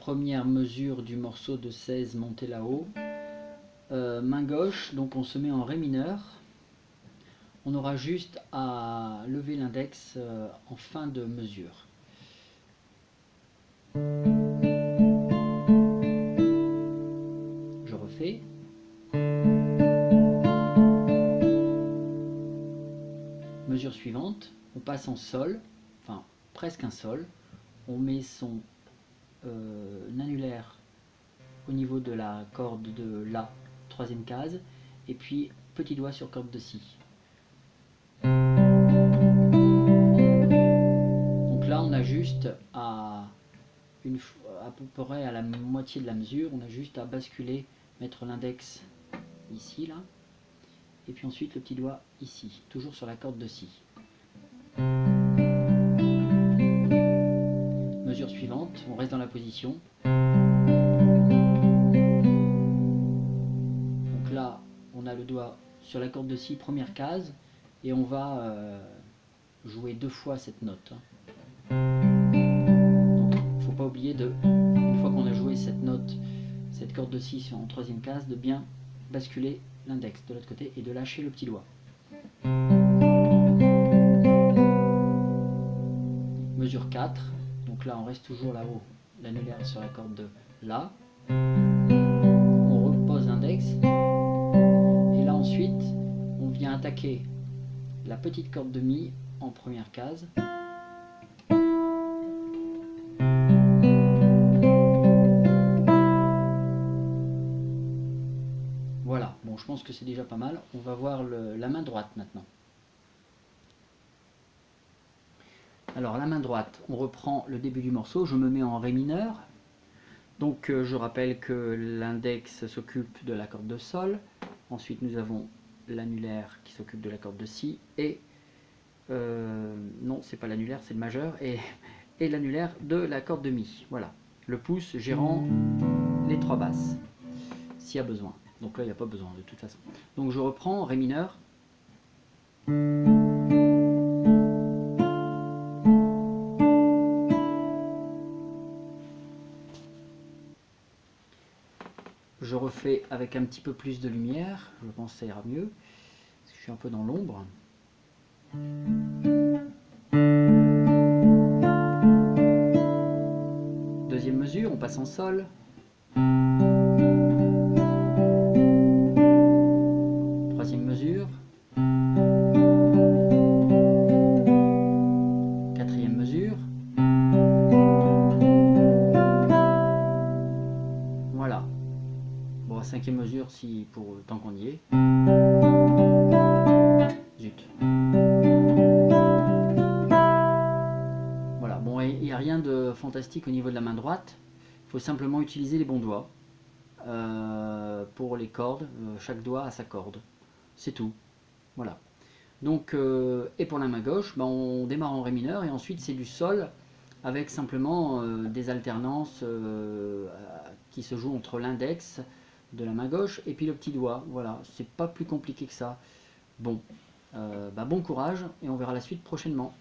première mesure du morceau de 16 monté là-haut. Main gauche, donc on se met en ré mineur. On aura juste à lever l'index en fin de mesure. Je refais. Mesure suivante, on passe en sol, enfin presque un sol. On met son annulaire au niveau de la corde de La, troisième case, et puis petit doigt sur corde de Si. Donc là on a juste à peu près à la moitié de la mesure, on a juste à basculer, mettre l'index ici là, et puis ensuite le petit doigt ici, toujours sur la corde de Si. Mesure suivante, on reste dans la position. Donc là, on a le doigt sur la corde de Si, première case, et on va jouer 2 fois cette note. Donc il ne faut pas oublier une fois qu'on a joué cette note, cette corde de Si en troisième case, de bien basculer l'index de l'autre côté et de lâcher le petit doigt. Mesure 4, donc là on reste toujours là-haut, l'annulaire sur la corde de La. On repose l'index, et là ensuite on vient attaquer la petite corde de Mi en première case. Voilà, bon je pense que c'est déjà pas mal. On va voir la main droite maintenant. Alors la main droite, on reprend le début du morceau, je me mets en Ré mineur. Donc je rappelle que l'index s'occupe de la corde de Sol. Ensuite nous avons l'annulaire qui s'occupe de la corde de Si. Et non, c'est pas l'annulaire, c'est le majeur. Et l'annulaire de la corde de Mi. Voilà. Le pouce gérant les 3 basses, s'il y a besoin. Donc là, il n'y a pas besoin de toute façon. Donc je reprends Ré mineur. Je refais avec un petit peu plus de lumière. Je pense que ça ira mieux. Parce que je suis un peu dans l'ombre. Deuxième mesure, on passe en Sol. Troisième mesure. Quatrième mesure. Voilà. Bon, cinquième mesure si pour tant qu'on y est. Zut. Voilà, bon, il n'y a rien de fantastique au niveau de la main droite. Il faut simplement utiliser les bons doigts pour les cordes. Chaque doigt a sa corde. C'est tout. Voilà. Donc, et pour la main gauche, ben, on démarre en Ré mineur et ensuite c'est du Sol avec simplement des alternances qui se jouent entre l'index de la main gauche et puis le petit doigt. Voilà, c'est pas plus compliqué que ça. Bon, bon courage et on verra la suite prochainement.